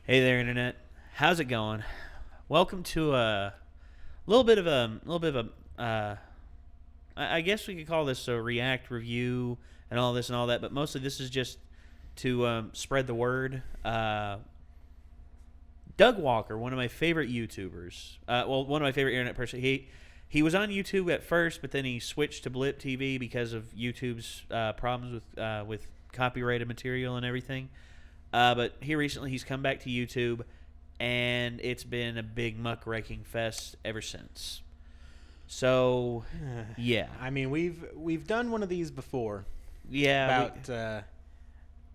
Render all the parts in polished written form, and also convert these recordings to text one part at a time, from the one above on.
Hey there, internet. How's it going? Welcome to a little bit of I guess we could call this a react review and all this and all that, but mostly this is just to spread the word. Doug Walker, one of my favorite YouTubers, one of my favorite internet person. He was on YouTube at first, but then he switched to Blip TV because of YouTube's problems with copyrighted material and everything. But he's come back to YouTube, and it's been a big muckraking fest ever since. So, yeah. I mean, we've done one of these before. Yeah.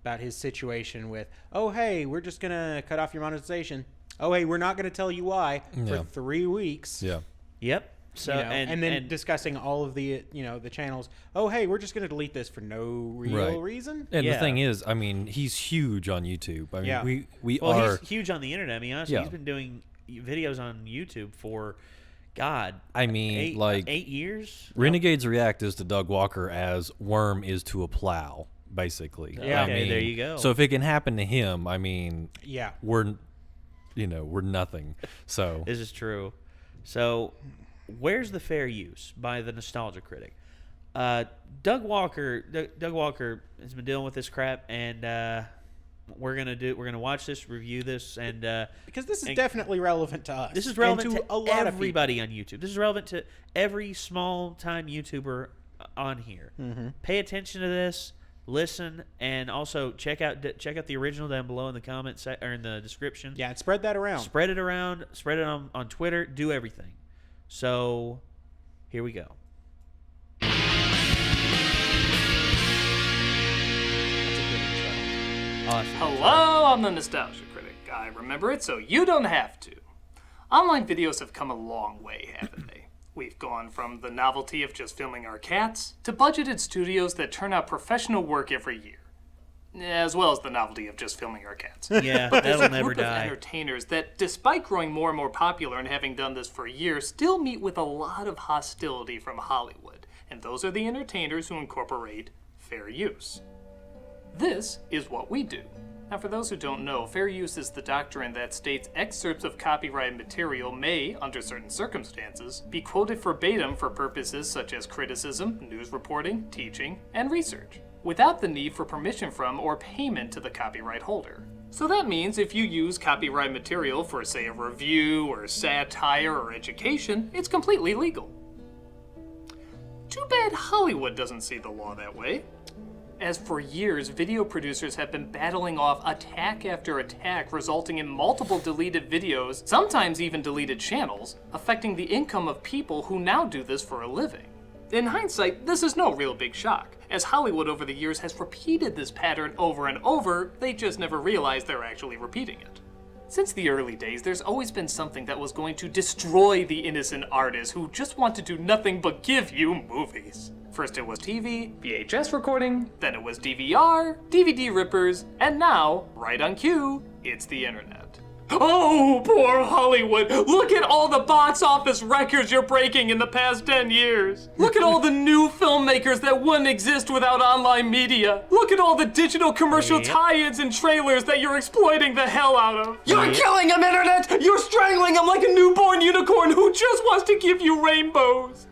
About his situation with, oh, hey, we're just going to cut off your monetization. Oh, hey, we're not going to tell you why for 3 weeks. Yeah. Yep. So and then discussing all of the the channels. Oh, hey, we're just going to delete this for no real reason. And the thing is, I mean, he's huge on YouTube. I mean, he's huge on the internet. I mean, honestly, he's been doing videos on YouTube for, God, I mean, 8 years. Renegades React is to Doug Walker as Worm is to a plow, basically. Yeah. I mean, there you go. So if it can happen to him, I mean, we're nothing. So this is true. So. Where's the Fair Use by the Nostalgia Critic? Doug Walker has been dealing with this crap, and we're gonna watch this, review this, and because this is definitely relevant to us. This is relevant to a lot everybody on YouTube. This is relevant to every small time YouTuber on here. Mm-hmm. Pay attention to this, listen, and also check out the original down below in the comments or in the description. Yeah, and spread that around. Spread it around. Spread it on Twitter. Do everything. So, here we go. That's a good intro. Awesome. Hello, I'm the Nostalgia Critic. I remember it, so you don't have to. Online videos have come a long way, haven't they? We've gone from the novelty of just filming our cats to budgeted studios that turn out professional work every year. As well as the novelty of just filming our cats. Yeah, that'll never die. There's a group of entertainers that, despite growing more and more popular and having done this for years, still meet with a lot of hostility from Hollywood. And those are the entertainers who incorporate fair use. This is what we do. Now, for those who don't know, fair use is the doctrine that states excerpts of copyrighted material may, under certain circumstances, be quoted verbatim for purposes such as criticism, news reporting, teaching, and research, without the need for permission from or payment to the copyright holder. So that means if you use copyright material for, say, a review or satire or education, it's completely legal. Too bad Hollywood doesn't see the law that way, as for years, video producers have been battling off attack after attack, resulting in multiple deleted videos, sometimes even deleted channels, affecting the income of people who now do this for a living. In hindsight, this is no real big shock, as Hollywood over the years has repeated this pattern over and over, they just never realized they're actually repeating it. Since the early days, there's always been something that was going to destroy the innocent artists who just want to do nothing but give you movies. First it was TV, VHS recording, then it was DVR, DVD rippers, and now, right on cue, it's the internet. Oh, poor Hollywood! Look at all the box office records you're breaking in the past 10 years! Look at all the new filmmakers that wouldn't exist without online media! Look at all the digital commercial tie-ins and trailers that you're exploiting the hell out of! You're killing them, internet! You're strangling them like a newborn unicorn who just wants to give you rainbows!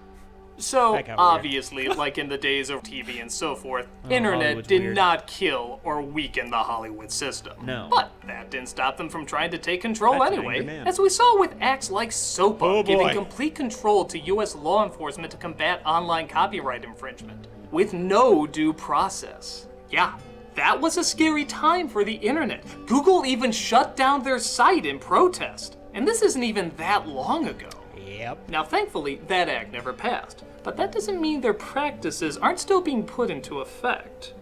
So, obviously, like in the days of TV and so forth, internet did not kill or weaken the Hollywood system. No. But that didn't stop them from trying to take control anyway, as we saw with acts like SOPA giving complete control to US law enforcement to combat online copyright infringement, with no due process. Yeah, that was a scary time for the internet. Google even shut down their site in protest. And this isn't even that long ago. Yep. Now, thankfully, that act never passed, but that doesn't mean their practices aren't still being put into effect.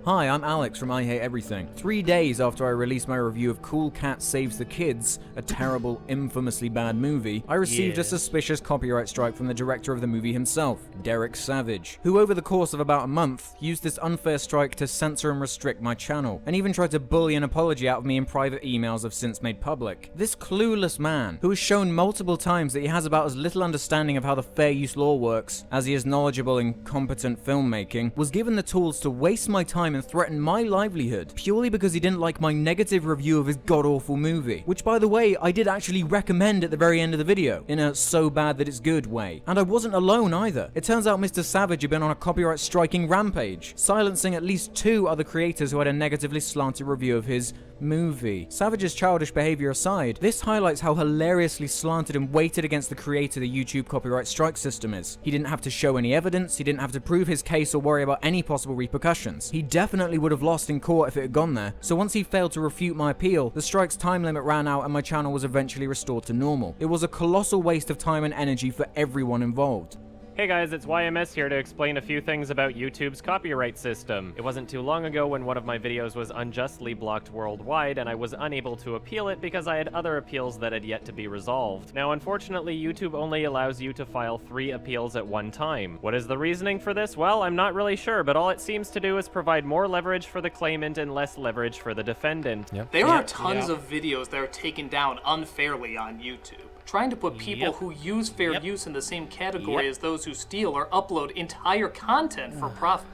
Hi, I'm Alex from I Hate Everything. 3 days after I released my review of Cool Cat Saves the Kids, a terrible, infamously bad movie, I received a suspicious copyright strike from the director of the movie himself, Derek Savage, who over the course of about a month used this unfair strike to censor and restrict my channel, and even tried to bully an apology out of me in private emails I've since made public. This clueless man, who has shown multiple times that he has about as little understanding of how the fair use law works as he is knowledgeable in competent filmmaking, was given the tools to waste my time time and threaten my livelihood purely because he didn't like my negative review of his god-awful movie. Which, by the way, I did actually recommend at the very end of the video, in a so bad that it's good way. And I wasn't alone either. It turns out Mr. Savage had been on a copyright striking rampage, silencing at least 2 other creators who had a negatively slanted review of his movie. Savage's childish behavior aside, this highlights how hilariously slanted and weighted against the creator the YouTube copyright strike system is. He didn't have to show any evidence, he didn't have to prove his case or worry about any possible repercussions. He definitely would have lost in court if it had gone there, so once he failed to refute my appeal, the strike's time limit ran out and my channel was eventually restored to normal. It was a colossal waste of time and energy for everyone involved. Hey guys, it's YMS here to explain a few things about YouTube's copyright system. It wasn't too long ago when one of my videos was unjustly blocked worldwide and I was unable to appeal it because I had other appeals that had yet to be resolved. Now unfortunately, YouTube only allows you to file 3 appeals at one time. What is the reasoning for this? Well, I'm not really sure, but all it seems to do is provide more leverage for the claimant and less leverage for the defendant. Yep. There are tons of videos that are taken down unfairly on YouTube, trying to put people who use fair use in the same category as those who steal or upload entire content for profit.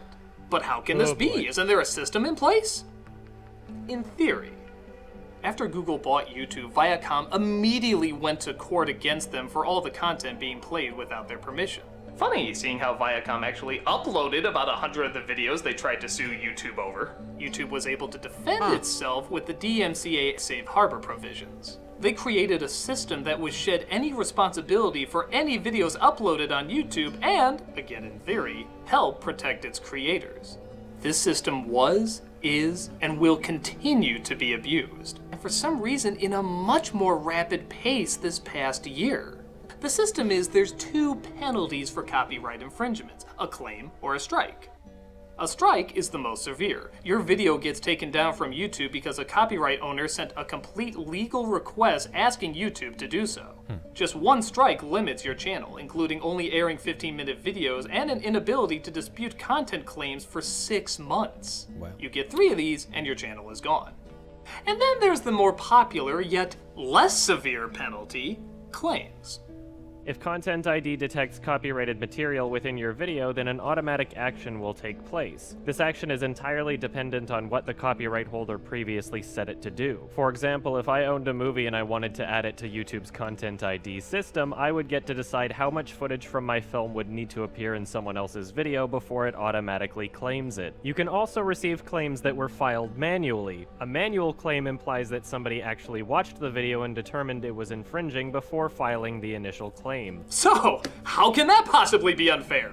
But how can this be? Isn't there a system in place? In theory. After Google bought YouTube, Viacom immediately went to court against them for all the content being played without their permission. Funny seeing how Viacom actually uploaded about 100 of the videos they tried to sue YouTube over. YouTube was able to defend itself with the DMCA safe harbor provisions. They created a system that would shed any responsibility for any videos uploaded on YouTube and, again in theory, help protect its creators. This system was, is, and will continue to be abused, and for some reason in a much more rapid pace this past year. The system is there's 2 penalties for copyright infringements, a claim or a strike. A strike is the most severe. Your video gets taken down from YouTube because a copyright owner sent a complete legal request asking YouTube to do so. Just 1 strike limits your channel, including only airing 15-minute videos and an inability to dispute content claims for 6 months. Wow. You get 3 of these and your channel is gone. And then there's the more popular yet less severe penalty, claims. If Content ID detects copyrighted material within your video, then an automatic action will take place. This action is entirely dependent on what the copyright holder previously set it to do. For example, if I owned a movie and I wanted to add it to YouTube's Content ID system, I would get to decide how much footage from my film would need to appear in someone else's video before it automatically claims it. You can also receive claims that were filed manually. A manual claim implies that somebody actually watched the video and determined it was infringing before filing the initial claim. So, how can that possibly be unfair?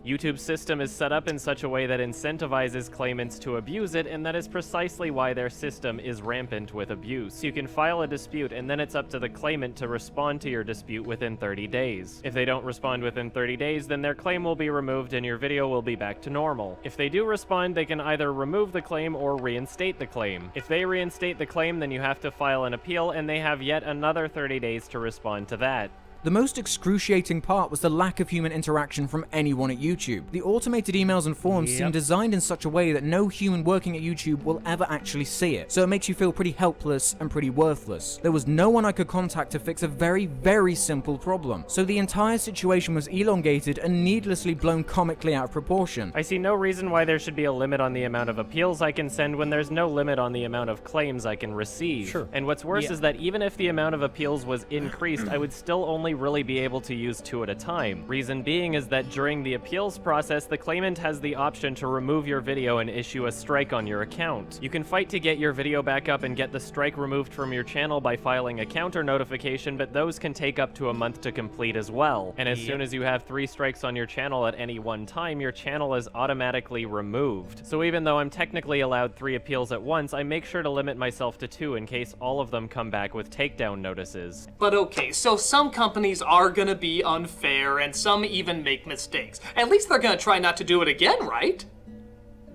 YouTube's system is set up in such a way that incentivizes claimants to abuse it, and that is precisely why their system is rampant with abuse. You can file a dispute, and then it's up to the claimant to respond to your dispute within 30 days. If they don't respond within 30 days, then their claim will be removed and your video will be back to normal. If they do respond, they can either remove the claim or reinstate the claim. If they reinstate the claim, then you have to file an appeal, and they have yet another 30 days to respond to that. The most excruciating part was the lack of human interaction from anyone at YouTube. The automated emails and forms seem designed in such a way that no human working at YouTube will ever actually see it, so it makes you feel pretty helpless and pretty worthless. There was no one I could contact to fix a very, very simple problem, so the entire situation was elongated and needlessly blown comically out of proportion. I see no reason why there should be a limit on the amount of appeals I can send when there's no limit on the amount of claims I can receive. Sure. And what's worse is that even if the amount of appeals was increased, I would still only really be able to use 2 at a time. Reason being is that during the appeals process, the claimant has the option to remove your video and issue a strike on your account. You can fight to get your video back up and get the strike removed from your channel by filing a counter notification, but those can take up to a month to complete as well. And as soon as you have 3 strikes on your channel at any one time, your channel is automatically removed. So even though I'm technically allowed 3 appeals at once, I make sure to limit myself to 2 in case all of them come back with takedown notices. But okay, so some companies are gonna be unfair and some even make mistakes. At least they're gonna try not to do it again, right?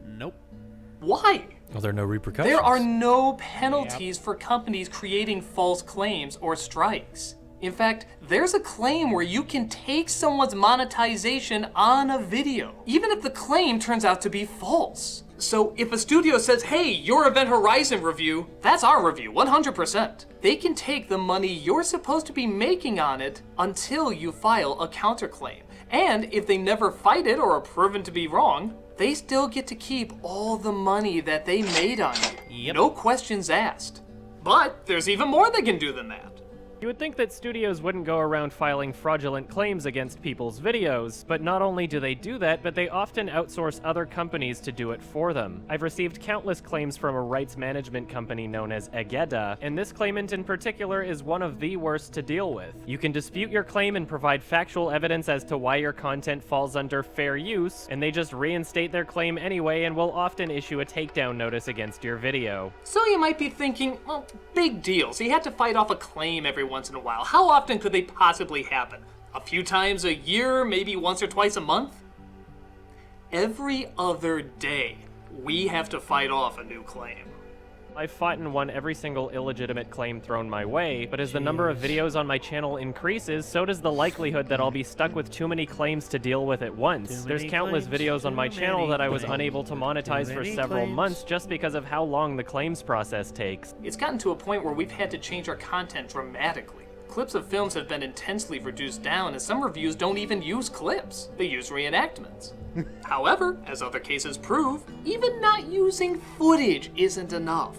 Nope. Why? Well, there are no repercussions. There are no penalties for companies creating false claims or strikes. In fact, there's a claim where you can take someone's monetization on a video, even if the claim turns out to be false. So if a studio says, hey, your Event Horizon review, that's our review, 100%. They can take the money you're supposed to be making on it until you file a counterclaim. And if they never fight it or are proven to be wrong, they still get to keep all the money that they made on you. Yep. No questions asked. But there's even more they can do than that. You would think that studios wouldn't go around filing fraudulent claims against people's videos, but not only do they do that, but they often outsource other companies to do it for them. I've received countless claims from a rights management company known as Egeda, and this claimant in particular is one of the worst to deal with. You can dispute your claim and provide factual evidence as to why your content falls under fair use, and they just reinstate their claim anyway and will often issue a takedown notice against your video. So you might be thinking, well, big deal. So you had to fight off a claim every once in a while. How often could they possibly happen? A few times a year, maybe once or twice a month? Every other day, we have to fight off a new claim. I've fought and won every single illegitimate claim thrown my way, but as the number of videos on my channel increases, so does the likelihood that I'll be stuck with too many claims to deal with at once. There's countless videos on my channel that I was unable to monetize for several months just because of how long the claims process takes. It's gotten to a point where we've had to change our content dramatically. Clips of films have been intensely reduced down, and some reviews don't even use clips. They use reenactments. However, as other cases prove, even not using footage isn't enough.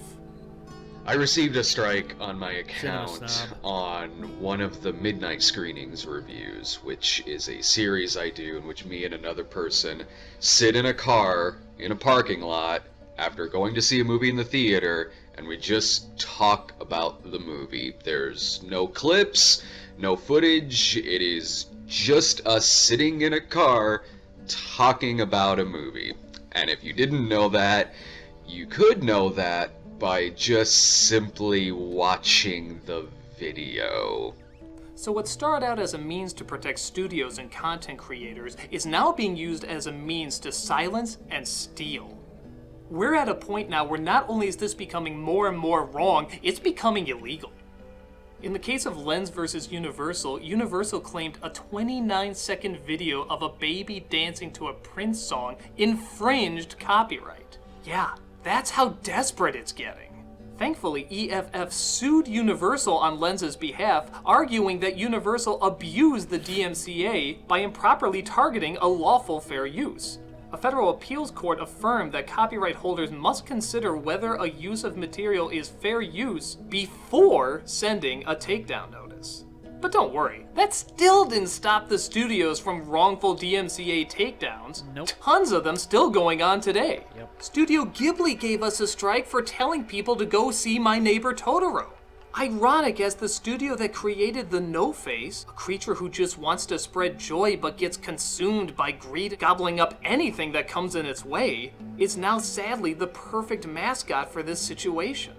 I received a strike on my account on one of the Midnight Screenings reviews, which is a series I do in which me and another person sit in a car in a parking lot after going to see a movie in the theater, and we just talk about the movie. There's no clips, no footage, it is just us sitting in a car talking about a movie. And if you didn't know that, you could know that by just simply watching the video. So what started out as a means to protect studios and content creators is now being used as a means to silence and steal. We're at a point now where not only is this becoming more and more wrong, it's becoming illegal. In the case of Lens versus Universal, Universal claimed a 29-second video of a baby dancing to a Prince song infringed copyright. Yeah, that's how desperate it's getting. Thankfully, EFF sued Universal on Lens's behalf, arguing that Universal abused the DMCA by improperly targeting a lawful fair use. A federal appeals court affirmed that copyright holders must consider whether a use of material is fair use before sending a takedown notice. But don't worry, that still didn't stop the studios from wrongful DMCA takedowns. Nope. Tons of them still going on today. Yep. Studio Ghibli gave us a strike for telling people to go see My Neighbor Totoro. Ironic, as the studio that created the No-Face, a creature who just wants to spread joy but gets consumed by greed, gobbling up anything that comes in its way, is now sadly the perfect mascot for this situation.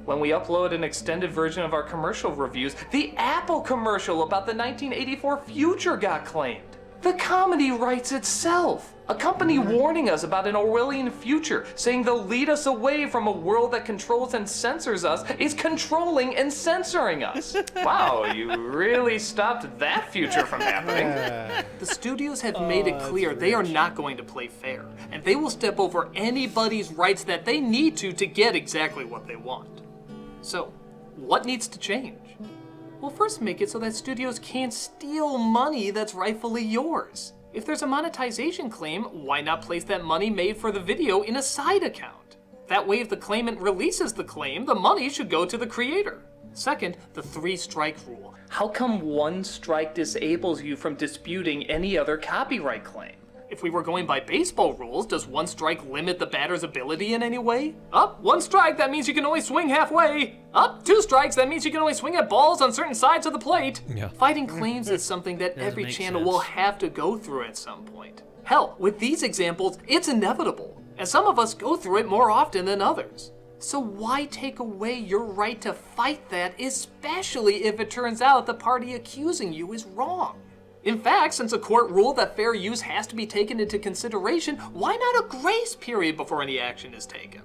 When we upload an extended version of our commercial reviews, the Apple commercial about the 1984 future got claimed. The comedy writes itself. A company warning us about an Orwellian future, saying they'll lead us away from a world that controls and censors us, is controlling and censoring us. Wow, you really stopped that future from happening. The studios have made it clear they are not going to play fair, and they will step over anybody's rights that they need to get exactly what they want. So, what needs to change? Well, first make it so that studios can't steal money that's rightfully yours. If there's a monetization claim, why not place that money made for the video in a side account? That way, if the claimant releases the claim, the money should go to the creator. Second, the 3-strike rule. How come one strike disables you from disputing any other copyright claim? If we were going by baseball rules, does 1 strike limit the batter's ability in any way? Up, 1 strike, that means you can only swing halfway. Up, 2 strikes, that means you can only swing at balls on certain sides of the plate. Yeah. Fighting claims is something that every channel will have to go through at some point. Hell, with these examples, it's inevitable, and some of us go through it more often than others. So why take away your right to fight that, especially if it turns out the party accusing you is wrong? In fact, since a court ruled that fair use has to be taken into consideration, why not a grace period before any action is taken?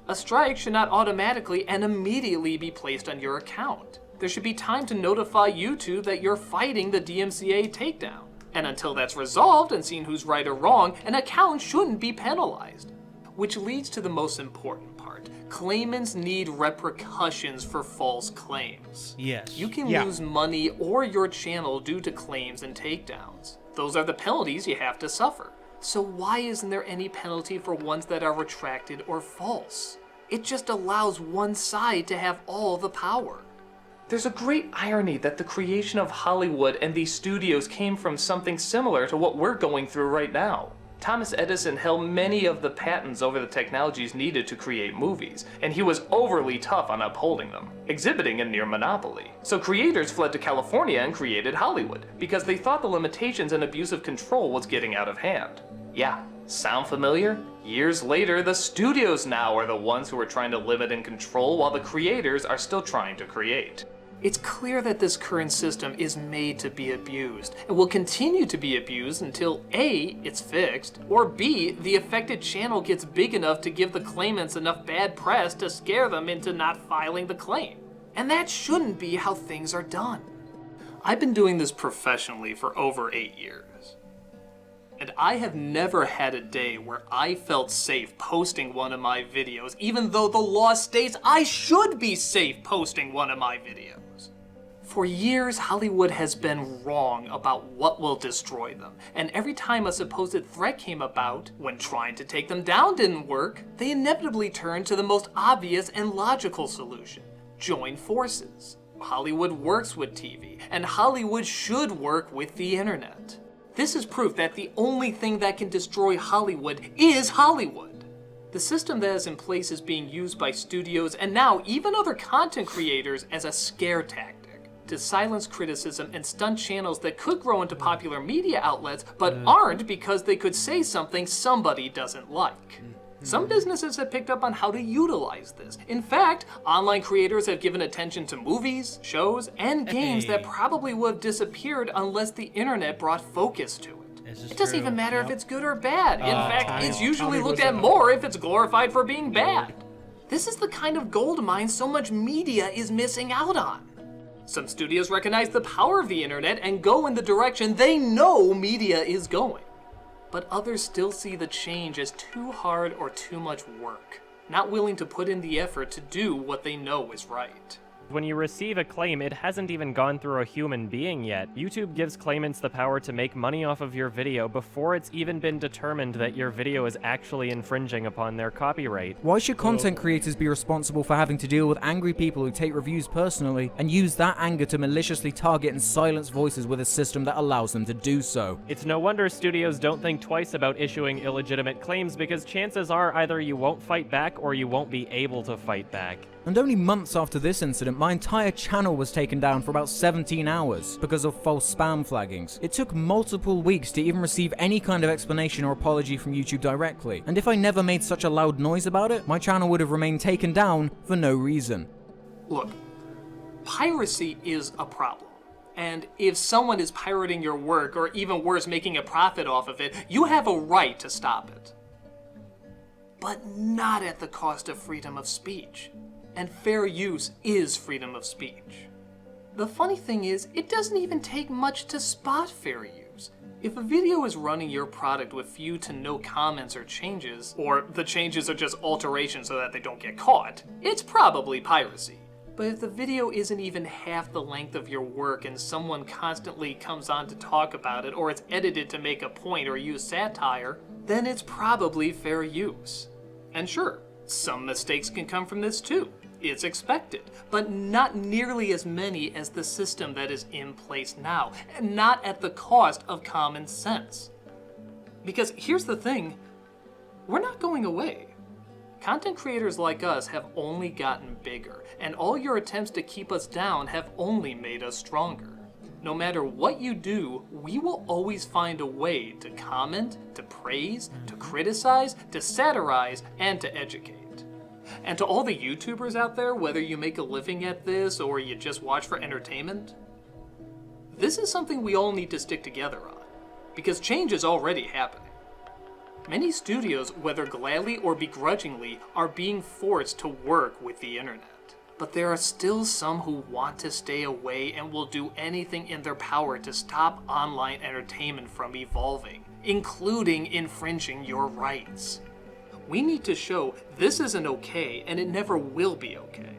A strike should not automatically and immediately be placed on your account. There should be time to notify YouTube that you're fighting the DMCA takedown. And until that's resolved and seen who's right or wrong, an account shouldn't be penalized. Which leads to the most important part. Claimants need repercussions for false claims. Yes. You can lose money or your channel due to claims and takedowns. Those are the penalties you have to suffer. So why isn't there any penalty for ones that are retracted or false? It just allows one side to have all the power. There's a great irony that the creation of Hollywood and these studios came from something similar to what we're going through right now. Thomas Edison held many of the patents over the technologies needed to create movies, and he was overly tough on upholding them, exhibiting a near monopoly. So creators fled to California and created Hollywood, because they thought the limitations and abuse of control was getting out of hand. Yeah, sound familiar? Years later, the studios now are the ones who are trying to limit and control, while the creators are still trying to create. It's clear that this current system is made to be abused, and will continue to be abused until A, it's fixed, or B, the affected channel gets big enough to give the claimants enough bad press to scare them into not filing the claim. And that shouldn't be how things are done. I've been doing this professionally for over 8 years. And I have never had a day where I felt safe posting one of my videos, even though the law states I should be safe posting one of my videos. For years, Hollywood has been wrong about what will destroy them, and every time a supposed threat came about, when trying to take them down didn't work, they inevitably turned to the most obvious and logical solution: join forces. Hollywood works with TV, and Hollywood should work with the internet. This is proof that the only thing that can destroy Hollywood is Hollywood. The system that is in place is being used by studios and now even other content creators as a scare tactic to silence criticism and stunt channels that could grow into popular media outlets but aren't because they could say something somebody doesn't like. Some businesses have picked up on how to utilize this. In fact, online creators have given attention to movies, shows, and games that probably would have disappeared unless the internet brought focus to it. It doesn't even matter if it's good or bad. In fact, it's usually looked at more if it's glorified for being bad. This is the kind of gold mine so much media is missing out on. Some studios recognize the power of the internet and go in the direction they know media is going. But others still see the change as too hard or too much work, not willing to put in the effort to do what they know is right. When you receive a claim, it hasn't even gone through a human being yet. YouTube gives claimants the power to make money off of your video before it's even been determined that your video is actually infringing upon their copyright. Why should content creators be responsible for having to deal with angry people who take reviews personally and use that anger to maliciously target and silence voices with a system that allows them to do so? It's no wonder studios don't think twice about issuing illegitimate claims, because chances are either you won't fight back or you won't be able to fight back. And only months after this incident, my entire channel was taken down for about 17 hours because of false spam flaggings. It took multiple weeks to even receive any kind of explanation or apology from YouTube directly. And if I never made such a loud noise about it, my channel would have remained taken down for no reason. Look, piracy is a problem. And if someone is pirating your work, or even worse, making a profit off of it, you have a right to stop it. But not at the cost of freedom of speech. And fair use is freedom of speech. The funny thing is, it doesn't even take much to spot fair use. If a video is running your product with few to no comments or changes, or the changes are just alterations so that they don't get caught, it's probably piracy. But if the video isn't even half the length of your work and someone constantly comes on to talk about it, or it's edited to make a point or use satire, then it's probably fair use. And sure, some mistakes can come from this too. It's expected, but not nearly as many as the system that is in place now, and not at the cost of common sense. Because here's the thing, we're not going away. Content creators like us have only gotten bigger, and all your attempts to keep us down have only made us stronger. No matter what you do, we will always find a way to comment, to praise, to criticize, to satirize, and to educate. And to all the YouTubers out there, whether you make a living at this or you just watch for entertainment, this is something we all need to stick together on, because change is already happening. Many studios, whether gladly or begrudgingly, are being forced to work with the internet. But there are still some who want to stay away and will do anything in their power to stop online entertainment from evolving, including infringing your rights. We need to show this isn't okay and it never will be okay.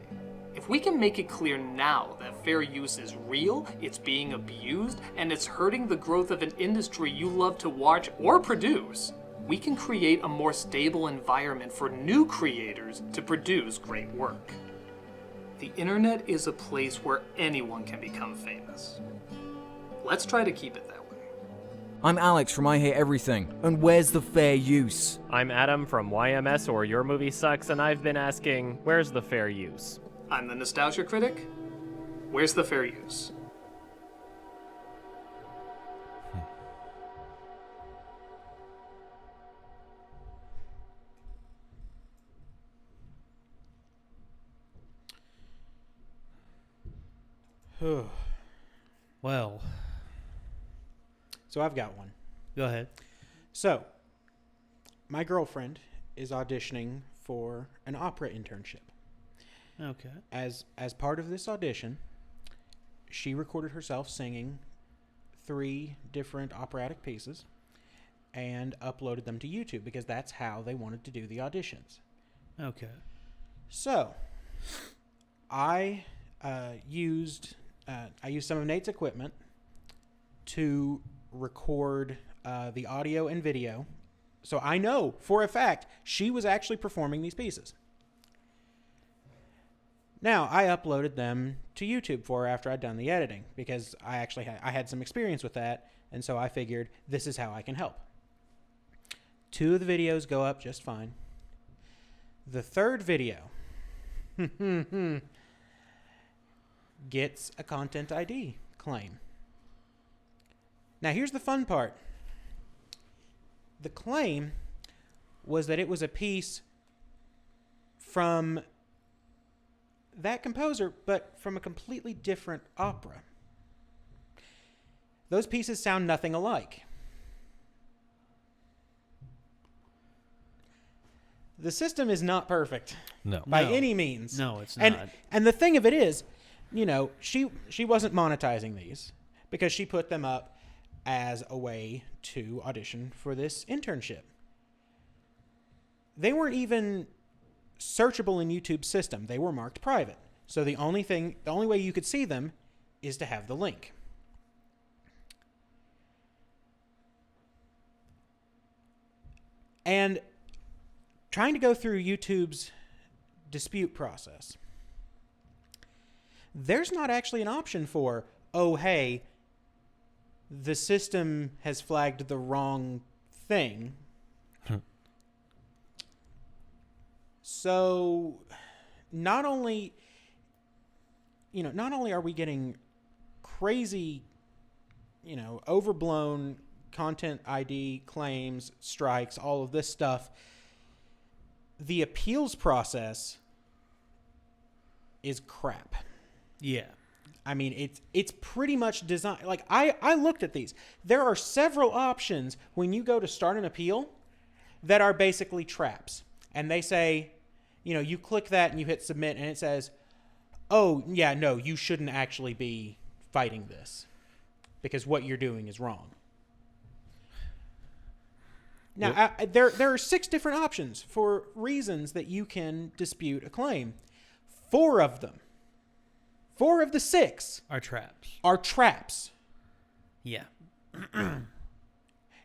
If we can make it clear now that fair use is real, it's being abused, and it's hurting the growth of an industry you love to watch or produce, we can create a more stable environment for new creators to produce great work. The internet is a place where anyone can become famous. Let's try to keep it that way. I'm Alex from I Hate Everything, and where's the fair use? I'm Adam from YMS or Your Movie Sucks, and I've been asking, where's the fair use? I'm the Nostalgia Critic. Where's the fair use? Well, so I've got one. go ahead. So, my girlfriend is auditioning for an opera internship. Okay. As part of this audition, she recorded herself singing 3 different operatic pieces and uploaded them to YouTube because that's how they wanted to do the auditions. Okay. So, I used some of Nate's equipment to record the audio and video. So I know for a fact she was actually performing these pieces. Now, I uploaded them to YouTube for her after I'd done the editing because I had some experience with that, and so I figured this is how I can help. 2 of the videos go up just fine. The 3rd video gets a Content ID claim. Now, here's the fun part. The claim was that it was a piece from that composer, but from a completely different opera. Those pieces sound nothing alike. The system is not perfect. No. By any means. No, it's not. And the thing of it is, she wasn't monetizing these because she put them up as a way to audition for this internship. They weren't even searchable in YouTube's system. They were marked private. So the only way you could see them is to have the link. And trying to go through YouTube's dispute process, there's not actually an option for, oh, hey, the system has flagged the wrong thing. So not only are we getting crazy, overblown Content ID claims, strikes, all of this stuff, the appeals process is crap. Yeah. I mean, it's pretty much designed. Like, I looked at these. There are several options when you go to start an appeal that are basically traps. And they say, you click that and you hit submit, and it says, oh, yeah, no, you shouldn't actually be fighting this because what you're doing is wrong. Now, there are 6 different options for reasons that you can dispute a claim. 4 of them. 4 of the 6 are traps. Yeah. Yeah.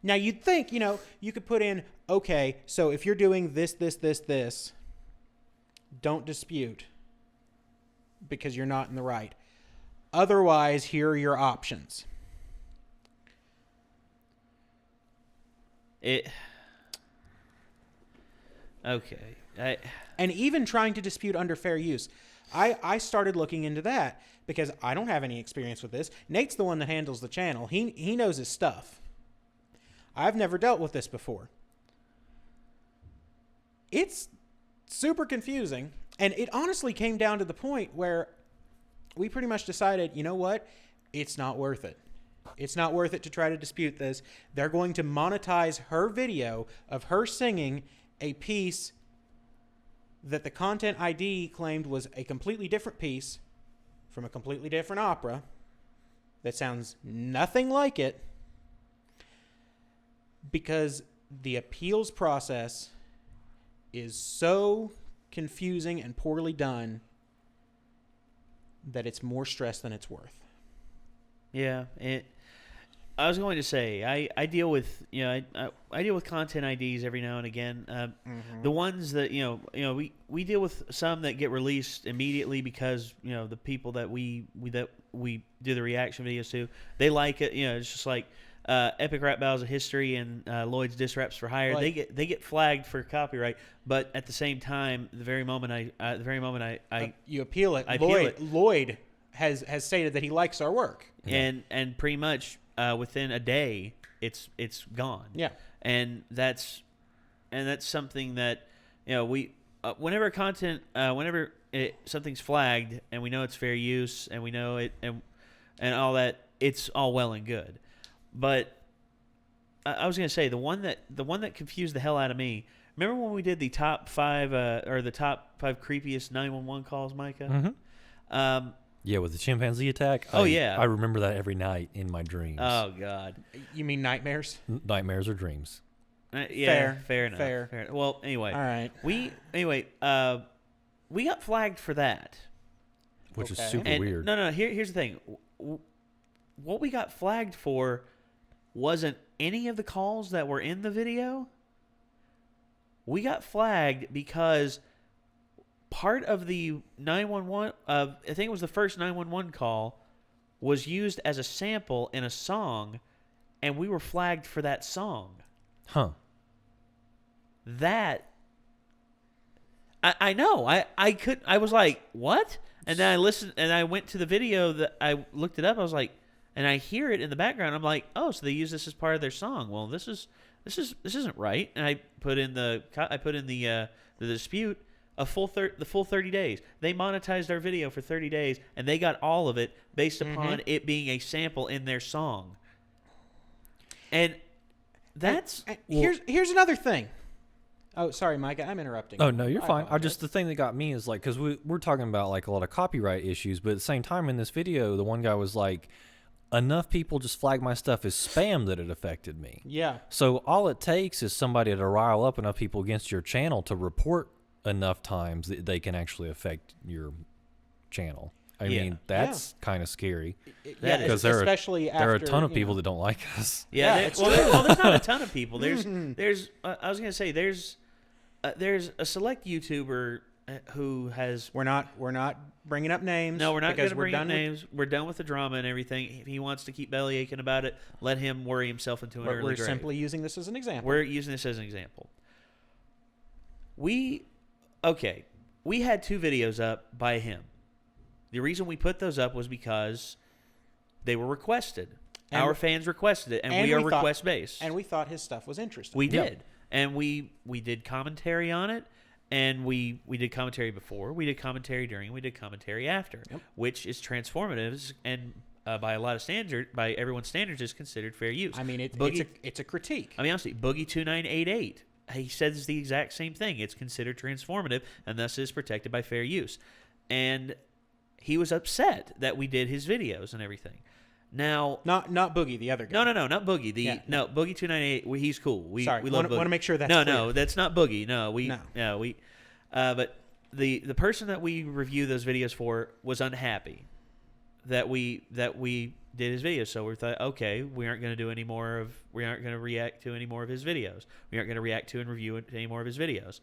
Now, you'd think, you could put in, okay, so if you're doing this, don't dispute because you're not in the right. Otherwise, here are your options. Okay. And even trying to dispute under fair use. I started looking into that because I don't have any experience with this. Nate's the one that handles the channel. He knows his stuff. I've never dealt with this before. It's super confusing, and it honestly came down to the point where we pretty much decided, you know what? It's not worth it. It's not worth it to try to dispute this. They're going to monetize her video of her singing a piece that the Content ID claimed was a completely different piece from a completely different opera that sounds nothing like it, because the appeals process is so confusing and poorly done that it's more stress than it's worth. Yeah, I was going to say I deal with I deal with content IDs every now and again. The ones that we deal with some that get released immediately because the people that we do the reaction videos to, they like it. It's just like Epic Rap Battles of History and Lloyd's Diss Raps for Hire. Right. They get flagged for copyright, but at the same time, the very moment I you appeal it, Lloyd has stated that he likes our work, and pretty much within a day it's gone. Yeah, and that's something that we whenever something's flagged and we know it's fair use and we know it and all that, it's all well and good. But I was going to say the one that confused the hell out of me. Remember when we did the top 5 or the top 5 creepiest 911 calls, Micah? Mm-hmm. Yeah, with the chimpanzee attack. Yeah. I remember that every night in my dreams. Oh God. You mean nightmares? Nightmares or dreams. Yeah, fair enough. Fair. Well, anyway. All right. We got flagged for that, which is super weird. No. Here's the thing. What we got flagged for wasn't any of the calls that were in the video. We got flagged because part of the 911, I think it was the first 911 call, was used as a sample in a song, and we were flagged for that song. Huh. That, I know. I was like, what? And then I listened, and I went to the video that I looked it up. I was like, and I hear it in the background. I'm like, oh, so they use this as part of their song. Well, this isn't right. And I put in the dispute the full 30 days. They monetized our video for 30 days, and they got all of it based upon it being a sample in their song. And that's here's another thing. Oh, sorry, Micah, I'm interrupting. Oh no, you're fine. The thing that got me is like, because we're talking about like a lot of copyright issues, but at the same time in this video, the one guy was like, enough people just flag my stuff as spam that it affected me. Yeah. So all it takes is somebody to rile up enough people against your channel to report enough times that they can actually affect your channel. I mean, that's kind of scary. Because there are a ton of people that don't like us. Yeah. Well, there's not a ton of people. There's I was gonna say there's a select YouTuber who has. We're not bringing up names. No, we're not going to bring up names. We're done with the drama and everything. If he wants to keep belly aching about it, let him worry himself into an early grave. We're simply using this as an example. We're using this as an example. We had 2 videos up by him. The reason we put those up was because they were requested. Our fans requested it, and we are request-based. And we thought his stuff was interesting. We did. And we did commentary on it, and we did commentary before, we did commentary during, we did commentary after, which is transformative, and by a lot of by everyone's standards, is considered fair use. I mean, it's a critique. I mean, honestly, Boogie2988, he says the exact same thing. It's considered transformative, and thus is protected by fair use. And he was upset that we did his videos and everything. Now, not Boogie, the other guy. No, not Boogie. Boogie298. He's cool. We love Boogie. Want to make sure that's clear. No, that's not Boogie. But the person that we review those videos for was unhappy that we did his videos. So we thought, okay, we aren't going to react to any more of his videos. We aren't going to react to and review any more of his videos.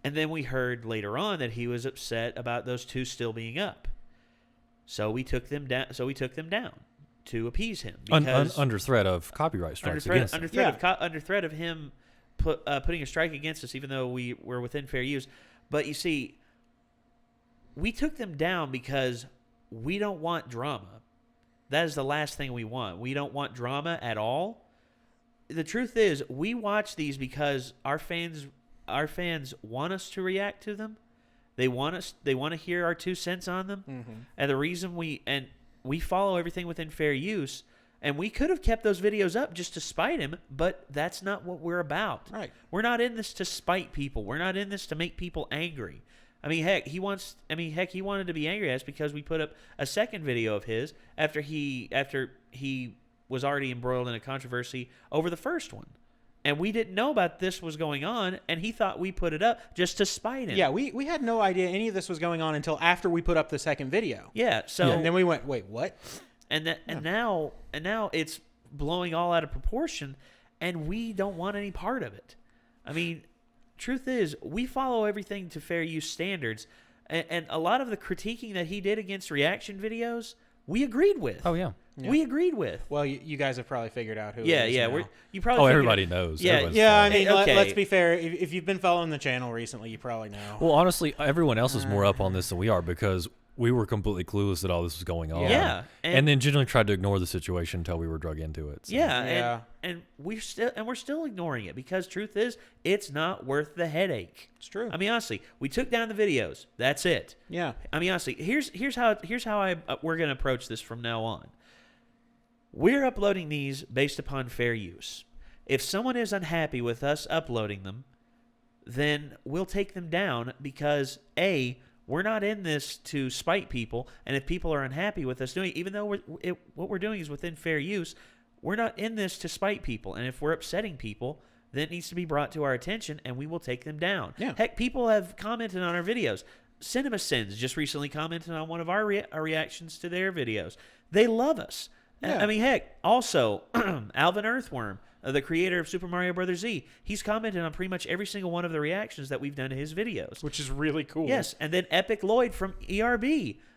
And then we heard later on that he was upset about those 2 still being up. So we took them down. To appease him, because under threat of copyright strikes against him. Under threat of him putting a strike against us, even though we were within fair use. But you see, we took them down because we don't want drama. That is the last thing we want. We don't want drama at all. The truth is, we watch these because our fans want us to react to them. They want to hear our 2 cents on them. Mm-hmm. And the reason we follow everything within fair use, and we could have kept those videos up just to spite him, but that's not what we're about. Right. We're not in this to spite people. We're not in this to make people angry. I mean, heck, he wanted to be angry at us because we put up a second video of his after he was already embroiled in a controversy over the first one. and we didn't know about this was going on, and he thought we put it up just to spite him. Yeah, we had no idea any of this was going on until after we put up the second video. Yeah, so and then we went, wait, what? And now it's blowing all out of proportion, and we don't want any part of it. I mean, truth is, we follow everything to fair use standards, and a lot of the critiquing that he did against reaction videos, we agreed with. Oh, yeah. We agreed with. Well, you guys have probably figured out who. Yeah, it is yeah. now. You probably. Oh, figured everybody it- knows. Yeah, Everyone's Yeah, I following. mean, Okay. let's be fair. If you've been following the channel recently, you probably know. Well, honestly, everyone else is more up on this than we are because we were completely clueless that all this was going on. Yeah, and then generally tried to ignore the situation until we were drug into it. So. Yeah, Yeah. and we're still ignoring it because truth is, it's not worth the headache. It's true. I mean, honestly, we took down the videos. That's it. Yeah. I mean, honestly, here's how we're gonna approach this from now on. We're uploading these based upon fair use. If someone is unhappy with us uploading them, then we'll take them down because we're not in this to spite people, and if people are unhappy with us doing it, even though what we're doing is within fair use, we're not in this to spite people, and if we're upsetting people, then it needs to be brought to our attention, and we will take them down. Yeah. Heck, people have commented on our videos. Cinema Sins just recently commented on one of our reactions to their videos. They love us. Yeah. I mean, heck, also, Alvin Earthworm, the creator of Super Mario Bros. Z, he's commented on pretty much every single one of the reactions that we've done to his videos. Which is really cool. Yes, and then Epic Lloyd from ERB.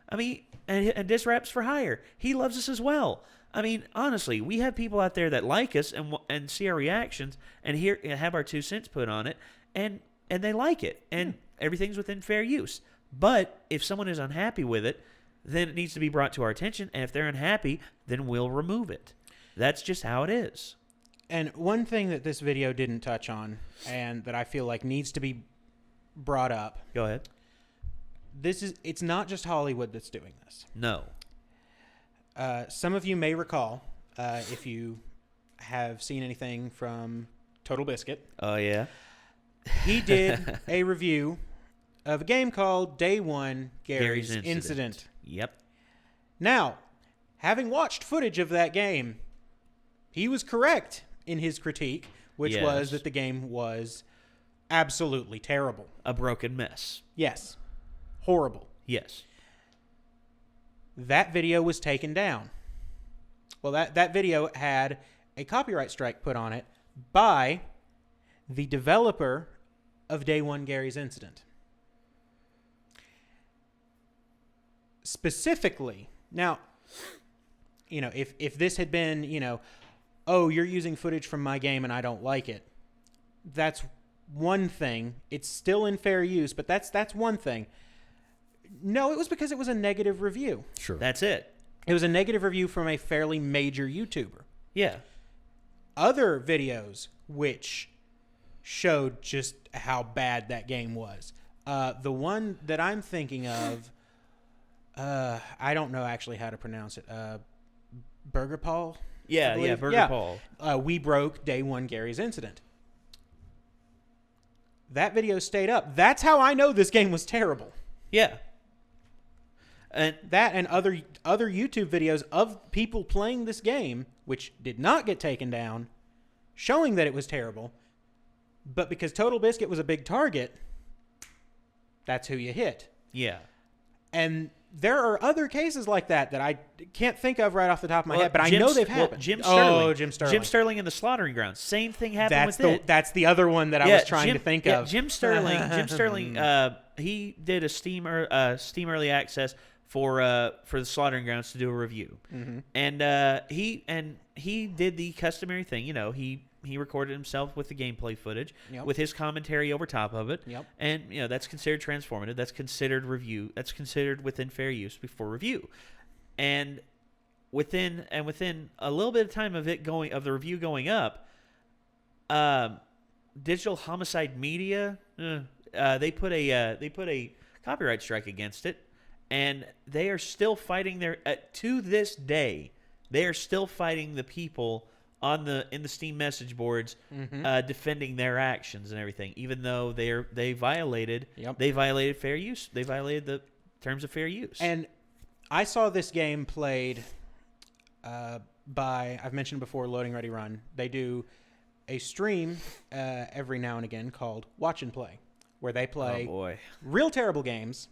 I mean, and Dis Raps for Hire. He loves us as well. I mean, honestly, we have people out there that like us and see our reactions and have our 2 cents put on it, and they like it, and everything's within fair use. But if someone is unhappy with it, then it needs to be brought to our attention, and if they're unhappy, then we'll remove it. That's just how it is. And one thing that this video didn't touch on, and that I feel like needs to be brought up, Go ahead. it's not just Hollywood that's doing this. No. Some of you may recall, if you have seen anything from Total Biscuit, Oh, yeah? he did a review of a game called Day One Gary's Incident. Yep. Now, having watched footage of that game, he was correct in his critique, which Yes. was that the game was absolutely terrible. A broken mess. Yes. Horrible. Yes. That video was taken down. Well, that video had a copyright strike put on it by the developer of Day One Gary's Incident. Specifically, now, if this had been, oh, you're using footage from my game and I don't like it, that's one thing. It's still in fair use, but that's one thing. No, it was because it was a negative review. Sure. That's it. It was a negative review from a fairly major YouTuber. Yeah. Other videos which showed just how bad that game was. The one that I'm thinking of, I don't know actually how to pronounce it. Burger Paul? Yeah, yeah, Burger Paul. We broke Day One Gary's Incident. That video stayed up. That's how I know this game was terrible. Yeah. And That and other YouTube videos of people playing this game, which did not get taken down, showing that it was terrible. But because Total Biscuit was a big target, that's who you hit. yeah. And there are other cases like that I can't think of right off the top of my Well, head, but I Jim- know they've well, happened. Jim Sterling. Oh, Jim Sterling. Jim Sterling in the slaughtering grounds. Same thing happened with it. That's the other one that I was trying to think of. Jim Sterling. He did a Steam Early Access for the slaughtering grounds to do a review, and he did the customary thing. He recorded himself with the gameplay footage Yep. with his commentary over top of it. Yep. And that's considered transformative. That's considered review. That's considered within fair use before review. And within a little bit of time of the review going up, Digital Homicide Media they put a copyright strike against it, and they are still fighting to this day. They are still fighting the people in the Steam message boards, defending their actions and everything, even though they violated fair use. They violated the terms of fair use. And I saw this game played by, I've mentioned before, Loading Ready Run. They do a stream every now and again called Watch and Play, where they play real terrible games.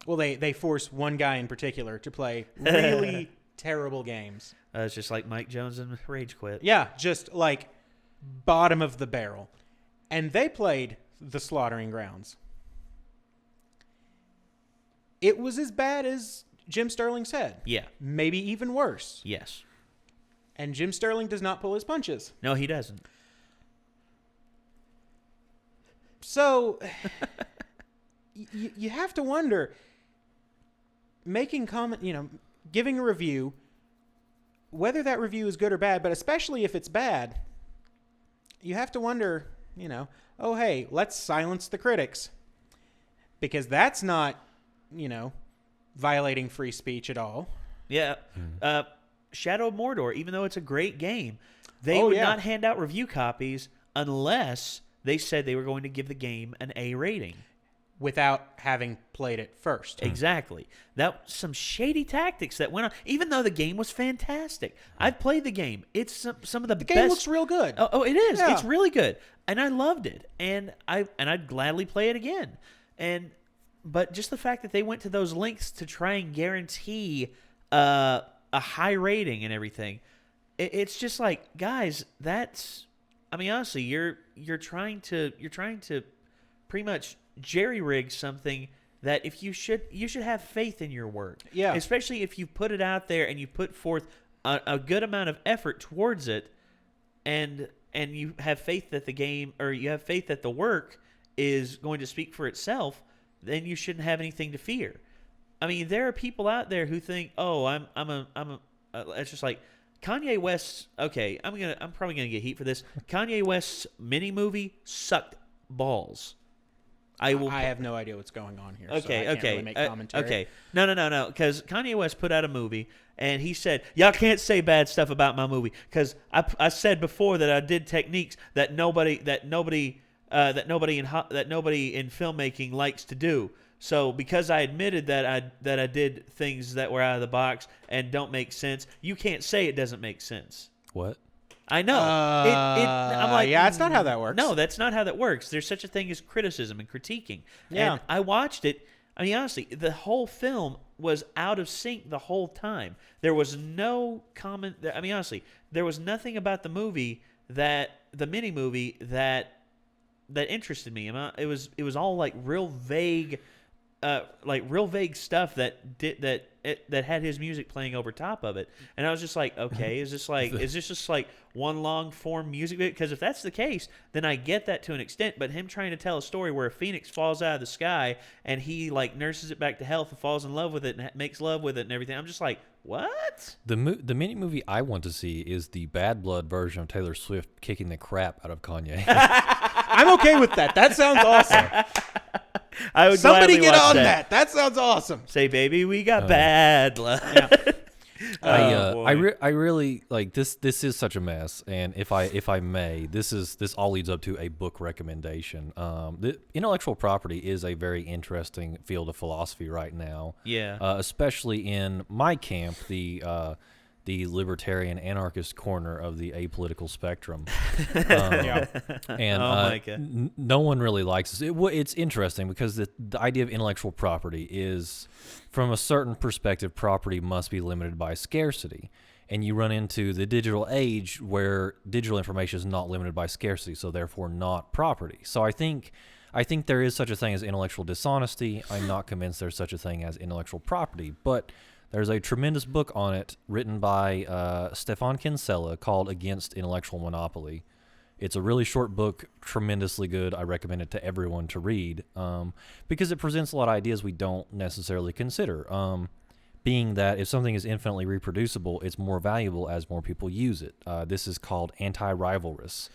Well, they force one guy in particular to play really terrible games. It's just like Mike Jones and Rage Quit. Yeah, just like bottom of the barrel. And they played The Slaughtering Grounds. It was as bad as Jim Sterling said. Yeah. Maybe even worse. Yes. And Jim Sterling does not pull his punches. No, he doesn't. So, you have to wonder, making comment, giving a review, whether that review is good or bad, but especially if it's bad, you have to wonder, oh, hey, let's silence the critics. Because that's not, violating free speech at all. Yeah. Shadow of Mordor, even though it's a great game, they would not hand out review copies unless they said they were going to give the game an A rating. Without having played it first. Exactly. That some shady tactics that went on, even though the game was fantastic. I've played the game. It's some of the best. The game looks real good. Oh, it is. Yeah. It's really good. And I loved it. And I'd gladly play it again. But just the fact that they went to those lengths to try and guarantee a high rating and everything, it's just like, guys, honestly, you're trying to pretty much jerry-rig something that if you should have faith in your work. Yeah. Especially if you put it out there and you put forth a good amount of effort towards it, and you have faith that you have faith that the work is going to speak for itself, then you shouldn't have anything to fear. I mean, there are people out there who think, "Oh, it's just like Kanye West's." Okay, I'm probably gonna get heat for this. Kanye West's mini movie sucked balls. I have no idea what's going on here. Okay, so I can't really make commentary. Okay. No. Because Kanye West put out a movie, and he said, "Y'all can't say bad stuff about my movie because I said before that I did techniques that nobody in filmmaking likes to do. So because I admitted that I did things that were out of the box and don't make sense, you can't say it doesn't make sense." What? I know. I'm like, yeah, it's not how that works. No, that's not how that works. There's such a thing as criticism and critiquing. Yeah. And I watched it. I mean, honestly, the whole film was out of sync the whole time. There was no comment. I mean, honestly, there was nothing about the mini movie that interested me. It was all like real vague stuff that had his music playing over top of it, and I was just like, okay, is this just like one long form music video? Because if that's the case, then I get that to an extent. But him trying to tell a story where a phoenix falls out of the sky and he like nurses it back to health and falls in love with it and makes love with it and everything, I'm just like, what? The mini movie I want to see is the Bad Blood version of Taylor Swift kicking the crap out of Kanye. I'm okay with that. That sounds awesome. I would Somebody gladly get watch on that. that. That sounds awesome. Say, baby, we got bad blood. Yeah. I really like this. This is such a mess, and if I may, this all leads up to a book recommendation. The intellectual property is a very interesting field of philosophy right now. Yeah. Especially in my camp, the libertarian anarchist corner of the apolitical spectrum. And no one really likes this. It's interesting because the idea of intellectual property is, from a certain perspective, property must be limited by scarcity. And you run into the digital age where digital information is not limited by scarcity, so therefore not property. So I think there is such a thing as intellectual dishonesty. I'm not convinced there's such a thing as intellectual property, but there's a tremendous book on it written by Stefan Kinsella called Against Intellectual Monopoly. It's a really short book, tremendously good. I recommend it to everyone to read because it presents a lot of ideas we don't necessarily consider. Being that if something is infinitely reproducible, it's more valuable as more people use it. This is called anti-rivalrous.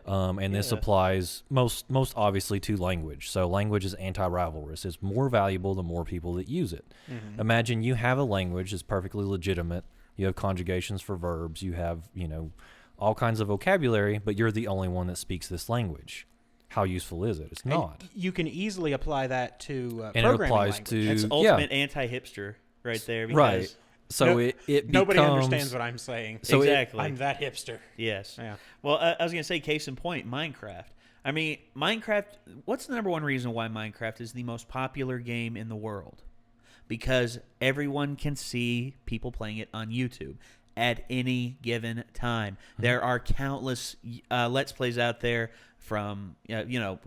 And this applies most obviously to language. So language is anti-rivalrous. It's more valuable the more people that use it. Mm-hmm. Imagine you have a language that's perfectly legitimate. You have conjugations for verbs. You have, all kinds of vocabulary, but you're the only one that speaks this language. How useful is it? It's not. And you can easily apply that to and programming it applies language. to That's ultimate anti-hipster right there. Because, right. So No- it Nobody becomes, understands what I'm saying. So exactly. I'm that hipster. Yes. Yeah. Well, I was going to say, case in point, Minecraft. I mean, Minecraft, what's the number one reason why Minecraft is the most popular game in the world? Because everyone can see people playing it on YouTube at any given time. There are countless Let's Plays out there from,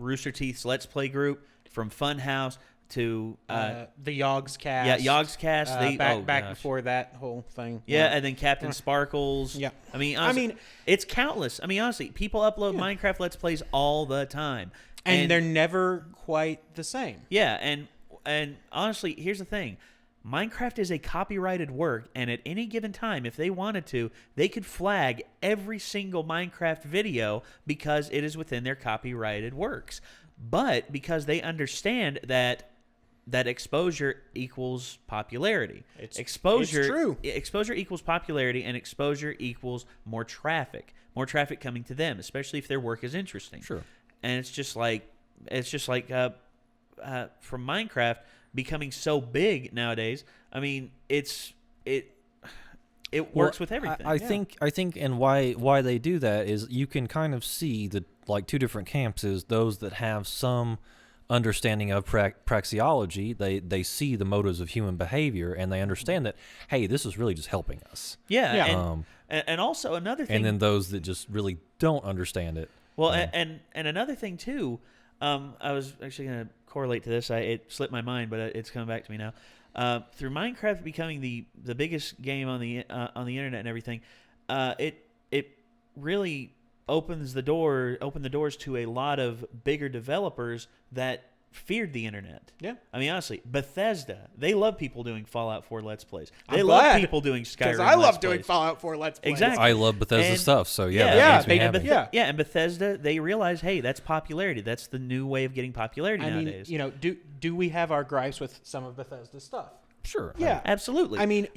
Rooster Teeth's Let's Play group, from Funhouse to The Yogg's Cast. yeah, Yogg's Cast. back gosh. before that whole thing. Yeah, and then Captain Sparkles. Yeah. I mean, it's countless. I mean, honestly, people upload Minecraft Let's Plays all the time, and they're never quite the same. yeah, and honestly, here's the thing. Minecraft is a copyrighted work, and at any given time, if they wanted to, they could flag every single Minecraft video because it is within their copyrighted works. But because they understand that exposure equals popularity. Exposure, it's true. Exposure equals popularity, and exposure equals more traffic coming to them, especially if their work is interesting. Sure. And it's just like from Minecraft becoming so big nowadays. I mean, it works with everything. I think, and why they do that is you can kind of see the two different camps is those that have some understanding of praxeology. They see the motives of human behavior, and they understand that, hey, this is really just helping us. Yeah. And also another thing. And then those that just really don't understand it. Well, and another thing too. I was actually going to correlate to this. It slipped my mind, but it's coming back to me now. Through Minecraft becoming the biggest game on the internet and everything, it really opened the doors to a lot of bigger developers that feared the internet. Yeah. I mean, honestly, Bethesda, they love people doing Fallout 4 Let's Plays. They I'm love glad, people doing Skyrim Because I love Let's doing Plays. Fallout 4 Let's Plays. Exactly. I love Bethesda And- stuff, so Yeah, that makes me they- happy. yeah. And Bethesda, they realize, hey, that's popularity. That's the new way of getting popularity I mean, nowadays. do we have our gripes with some of Bethesda's stuff? Sure. Yeah. Absolutely. I mean,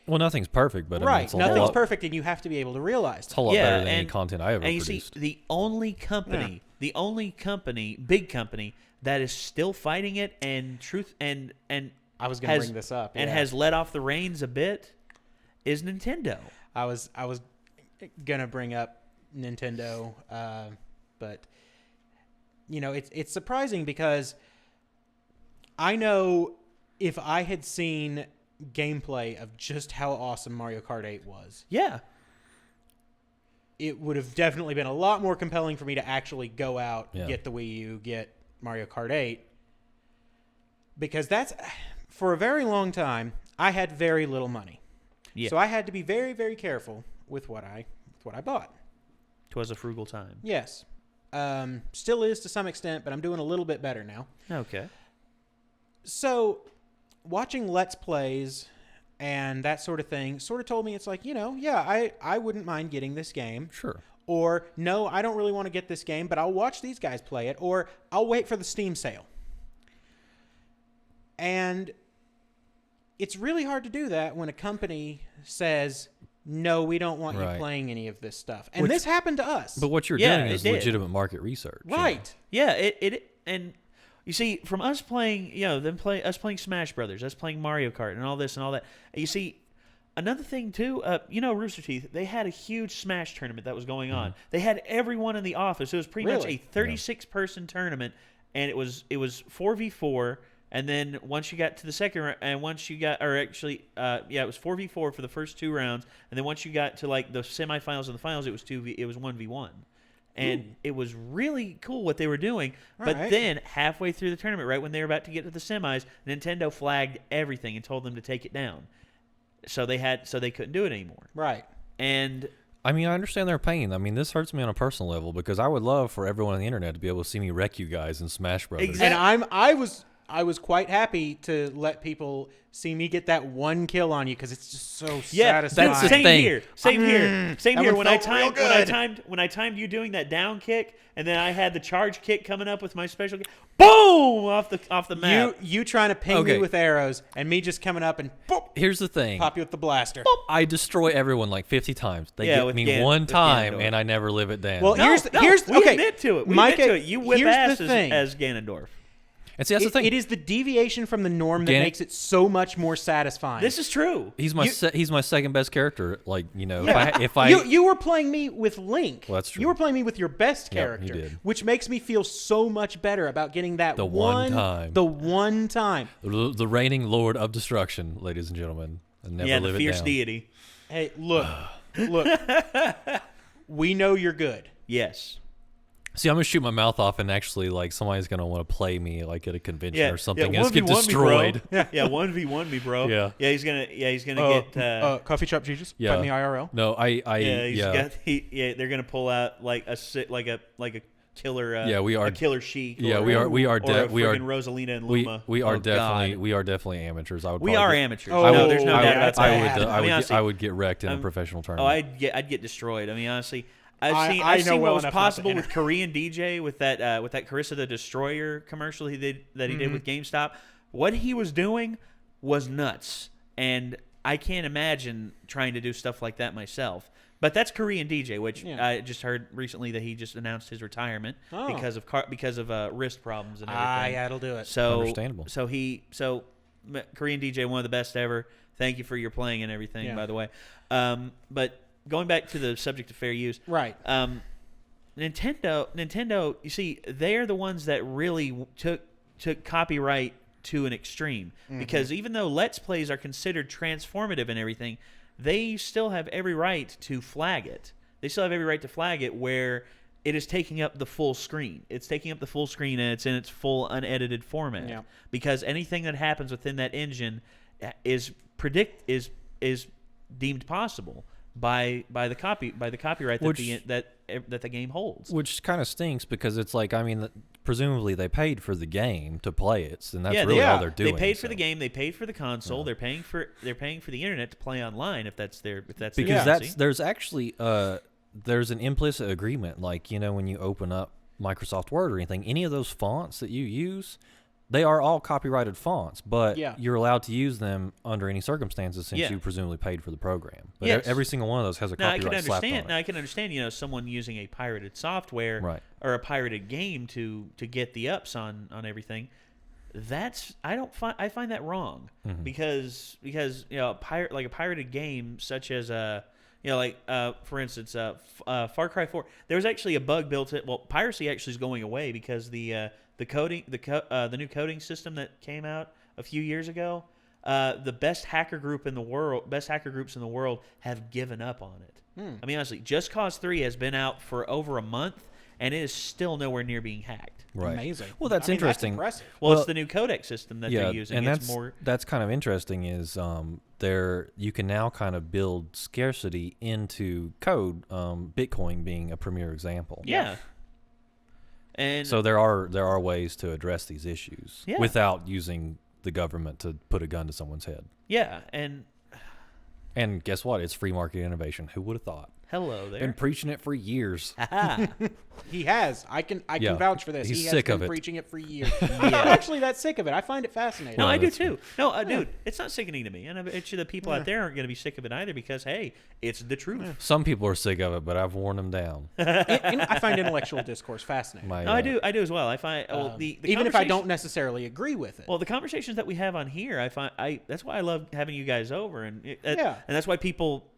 Well, nothing's perfect, but I mean, right. it's a Nothing's whole lot, perfect, and you have to be able to realize It's a whole lot Yeah, better than any and- content I ever and you produced. see, the only company, big company that is still fighting it and I was going to bring this up. and yeah. has let off the reins a bit is Nintendo. I was gonna bring up Nintendo, but it's surprising because I know if I had seen gameplay of just how awesome Mario Kart 8 was, Yeah. it would have definitely been a lot more compelling for me to actually go out, Yeah. get the Wii U, get Mario Kart 8, because that's for a very long time I had very little money. Yeah. So I had to be very, very careful with what I bought. 'Twas a frugal time. Yes. Still is to some extent, but I'm doing a little bit better now. Okay. So watching Let's Plays and that sort of thing sort of told me it's like, I wouldn't mind getting this game. Sure. Or, no, I don't really want to get this game, but I'll watch these guys play it. Or I'll wait for the Steam sale. And it's really hard to do that when a company says, no, we don't want you Right. playing any of this stuff. And this happened to us. But what you're Yeah, doing it is did. legitimate market research. Right. Yeah, and you see, from us playing, us playing Smash Brothers, us playing Mario Kart, and all this and all that. You see, another thing too, Rooster Teeth, they had a huge Smash tournament that was going on. They had everyone in the office. It was pretty much Really? a 36-person tournament, and it was 4v4. And then once you got to the second round, and once you got, or actually, it was 4v4 for the first 2 rounds, and then once you got to like the semifinals and the finals, it was 1v1. And it was really cool what they were doing. But right. then halfway through the tournament, right when they were about to get to the semis, Nintendo flagged everything and told them to take it down. So they couldn't do it anymore. Right. And I mean, I understand their pain. I mean, this hurts me on a personal level because I would love for everyone on the internet to be able to see me wreck you guys in Smash Brothers. Exactly. And I was quite happy to let people see me get that one kill on you because it's just so satisfying. that's the same thing. here. Same here. Same that here. one When I felt real timed good. when I timed you doing that down kick, and then I had the charge kick coming up with my special kick, boom, off the map. You trying to ping Okay. me with arrows and me just coming up and boop, Here's the thing. pop you with the blaster. I destroy everyone like 50 times. They Yeah, get with me one with time, Ganondorf. and I never live it down. Well, No, here's we okay. admit to it. We Micah, admit to it. You whip here's ass the thing. as Ganondorf. And see, that's the thing. It is the deviation from the norm that makes it so much more satisfying. This is true. He's my second best character. Like, if I you were playing me with Link. Well, that's true. You were playing me with your best Yep, character, you did. which makes me feel so much better about getting that The one time. The one time. the reigning Lord of Destruction, ladies and gentlemen, and never live the it fierce down. deity. Hey, look. We know you're good. Yes. See, I'm gonna shoot my mouth off, and actually, like, somebody's gonna want to play me, like, at a convention or something, and it's get 1v1 me, destroyed. bro. Yeah, 1v1 me, bro. Yeah. He's gonna get. Coffee shop Jesus. Yeah. Fight in the IRL. No, They're gonna pull out like a killer. we are a killer Sheik. Yeah, or, we are Rosalina and Luma. we are definitely amateurs. We are amateurs. Oh, no, there's no doubt about that. I would get wrecked in a professional tournament. I'd get destroyed. I mean, honestly, I've I seen know what was enough possible not to with Korean DJ with that Carissa the Destroyer commercial he did with GameStop. What he was doing was nuts, and I can't imagine trying to do stuff like that myself. But that's Korean DJ, which I just heard recently that he just announced his retirement because of wrist problems and everything. Yeah, it'll do it. So understandable. So Korean DJ, one of the best ever. Thank you for your playing and everything, by the way. But going back to the subject of fair use, right? Nintendo, you see, they are the ones that really took copyright to an extreme, because even though Let's Plays are considered transformative and everything, they still have every right to flag it. They still have every right to flag it where it is taking up the full screen. It's taking up the full screen, and it's in its full unedited format. Yeah. Because anything that happens within that engine is deemed possible by the copyright that the game holds. Which kind of stinks, because it's like, I mean, presumably they paid for the game to play it, and that's really all they're doing. They paid for the game, they paid for the console, they're paying for the internet to play online if that's because there's actually there's an implicit agreement, like, when you open up Microsoft Word or anything, any of those fonts that you use, they are all copyrighted fonts, but you're allowed to use them under any circumstances since you presumably paid for the program. But every single one of those has a copyright slapped on it. Now I can understand, someone using a pirated software or a pirated game to get the ups on everything. I find that wrong, because a pirated game such as for instance, Far Cry 4. There was actually a bug built in. Well, piracy actually is going away because the new coding system that came out a few years ago, the best hacker groups in the world have given up on it. I mean, honestly, Just Cause 3 has been out for over a month, and it is still nowhere near being hacked. Right. Amazing. Well, that's interesting. That's impressive. Well, it's the new codec system that they're using. And that's kind of interesting. Is you can now kind of build scarcity into code. Bitcoin being a premier example. Yeah. And so there are ways to address these issues without using the government to put a gun to someone's head. Yeah, and guess what? It's free market innovation. Who would have thought? Hello there. Been preaching it for years. He has. I can vouch for this. He's he sick has of been it. preaching it for years. I'm not actually that sick of it. I find it fascinating. No, I do too. No, dude, it's not sickening to me. And I bet you the people out there aren't going to be sick of it either, because, hey, it's the truth. Some people are sick of it, but I've worn them down. I find intellectual discourse fascinating. I do as well. I find the even if I don't necessarily agree with it. Well, the conversations that we have on here, that's why I love having you guys over, and that's why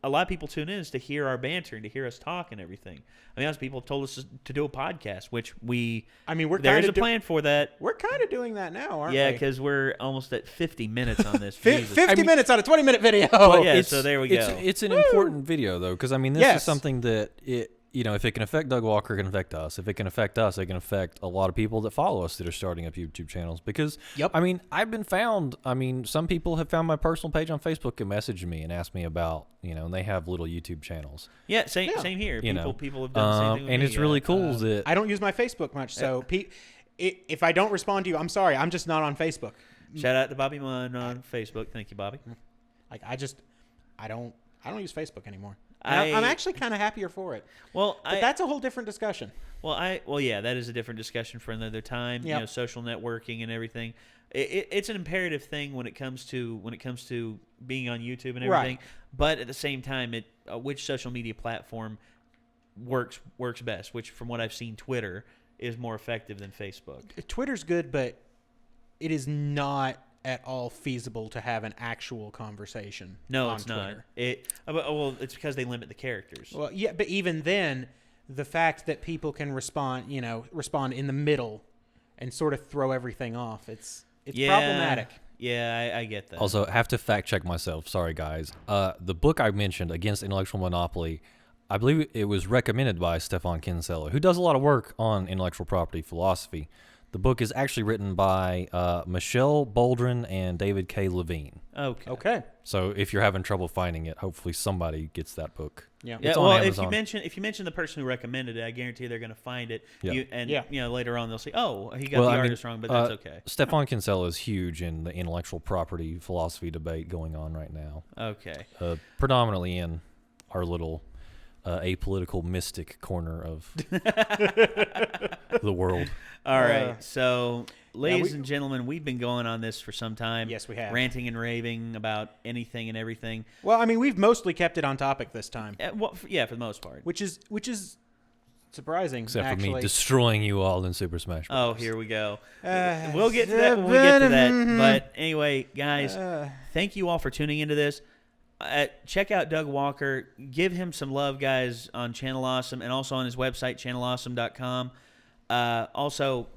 a lot of people tune in, is to hear our banter and to hear us talk and everything. I mean, honestly, people have told us to do a podcast, which there is a plan for that. We're kind of doing that now, aren't we? Yeah, because we're almost at 50 minutes on this. 50 minutes on a 20-minute video. So there we go. It's an important video, though, because, I mean, this is something that if it can affect Doug Walker, it can affect us. If it can affect us, it can affect a lot of people that follow us that are starting up YouTube channels. Because, I mean, I've been found. I mean, some people have found my personal page on Facebook and messaged me and asked me about, and they have little YouTube channels. Yeah, same here. People have done the same thing with and me. It's really cool that I don't use my Facebook much, so if I don't respond to you, I'm sorry. I'm just not on Facebook. Shout out to Bobby Munn on Facebook. Thank you, Bobby. Like I don't use Facebook anymore. I'm actually kind of happier for it. Well, but that's a whole different discussion. Well, yeah, that is a different discussion for another time. Yep. Social networking and everything. It's an imperative thing when it comes to being on YouTube and everything. Right. But at the same time, which social media platform works best? Which, from what I've seen, Twitter is more effective than Facebook. Twitter's good, but it is not at all feasible to have an actual conversation. No, on it's Twitter. not. Well, it's because they limit the characters. Well, yeah, but even then, the fact that people can respond in the middle and sort of throw everything off, it's problematic. Yeah, I get that. Also, have to fact check myself. Sorry, guys. The book I mentioned, Against Intellectual Monopoly, I believe it was recommended by Stefan Kinsella, who does a lot of work on intellectual property philosophy. The book is actually written by Michelle Boldrin and David K. Levine. Okay. So if you're having trouble finding it, hopefully somebody gets that book. Yeah. It's well, on Amazon. if you mention the person who recommended it, I guarantee they're going to find it. Yeah. Later on they'll say, "Oh, he got the artist wrong," but that's okay. Stefan Kinsella is huge in the intellectual property philosophy debate going on right now. Okay. Predominantly in our little apolitical mystic corner of the world. All right. So, ladies and gentlemen, we've been going on this for some time. Yes, we have. Ranting and raving about anything and everything. Well, I mean, we've mostly kept it on topic this time, For the most part. which is surprising. Except actually. for me destroying you all in Super Smash Bros. Oh, here we go. We'll get to that when we get to that. But anyway, guys, thank you all for tuning into this. Check out Doug Walker. Give him some love, guys, on Channel Awesome and also on his website, channelawesome.com. Also,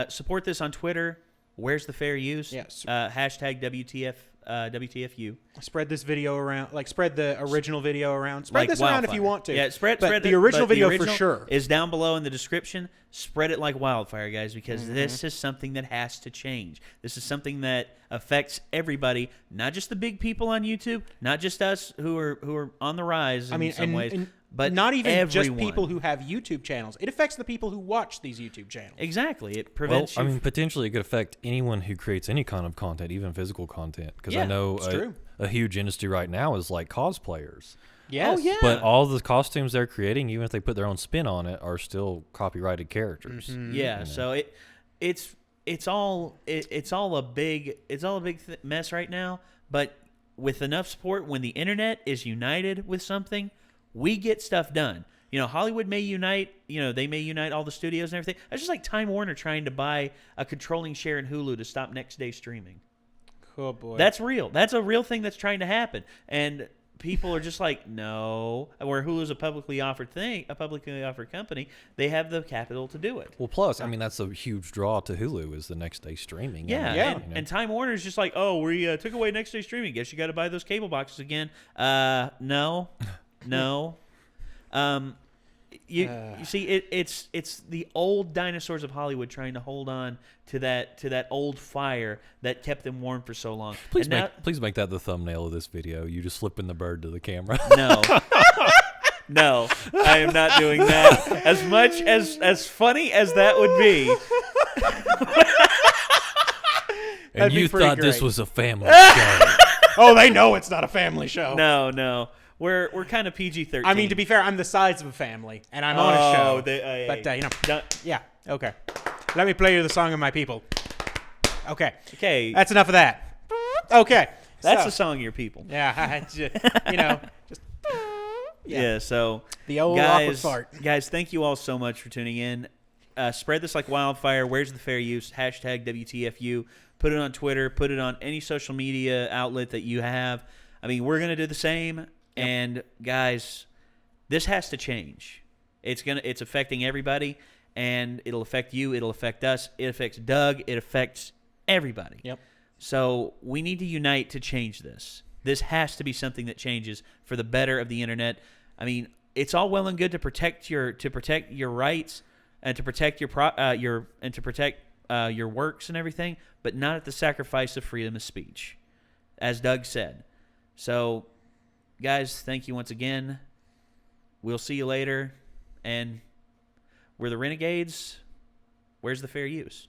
support this on Twitter. Where's the fair use? Yes. Hashtag WTFU. Spread this video around. Like, spread the original video around. Spread Like this around if wildfire. you want to. Yeah, spread but the it, original but video the original for sure is down below in the description. Spread it like wildfire, guys, because this is something that has to change. This is something that affects everybody, not just the big people on YouTube, not just us who are on the rise in some ways, but not even everyone. just people who have YouTube channels. It affects the people who watch these YouTube channels. Exactly. It Well, prevents I you. mean, potentially it could affect anyone who creates any kind of content, even physical content. Because Yeah, I know it's true. a huge industry right now is like cosplayers. Yes. Oh, yeah. But all the costumes they're creating, even if they put their own spin on it, are still copyrighted characters. Yeah, so it's all a big mess right now. But with enough support, when the internet is united with something, we get stuff done. You know, Hollywood may unite. You know, they may unite all the studios and everything. That's just like Time Warner trying to buy a controlling share in Hulu to stop next day streaming. Oh boy. That's real. That's a real thing that's trying to happen. And people are just like, no. Where Hulu's a publicly offered company, they have the capital to do it. Well, plus, I mean, that's a huge draw to Hulu is the next day streaming. Yeah, Yeah. And Time Warner's just like, oh, we took away next day streaming. Guess you got to buy those cable boxes again. No. You see, it's the old dinosaurs of Hollywood trying to hold on to that old fire that kept them warm for so long. Please And please make that the thumbnail of this video. You just flipping the bird to the camera. No. No, I am not doing that. As much as funny as that would be. And That'd be you pretty thought this great. was a family show. Oh, they know it's not a family show. No. We're kind of PG-13. I mean, to be fair, I'm the size of a family, and I'm on a show. Don't- Yeah. Okay. Let me play you the song of my people. Okay. Okay. That's enough of that. Okay. That's so, the song of your people. Yeah. Just. Yeah, so The old awkward fart. Guys, thank you all so much for tuning in. Spread this like wildfire. Where's the fair use? Hashtag WTFU. Put it on Twitter. Put it on any social media outlet that you have. I mean, we're going to do the same. Yep. And guys, this has to change. It's affecting everybody, and it'll affect you. It'll affect us. It affects Doug. It affects everybody. Yep. So we need to unite to change this. This has to be something that changes for the better of the internet. I mean, it's all well and good to protect your rights and to protect your works and everything, but not at the sacrifice of freedom of speech, as Doug said. So, guys, thank you once again. We'll see you later, and we're the Renegades. Where's the fair use?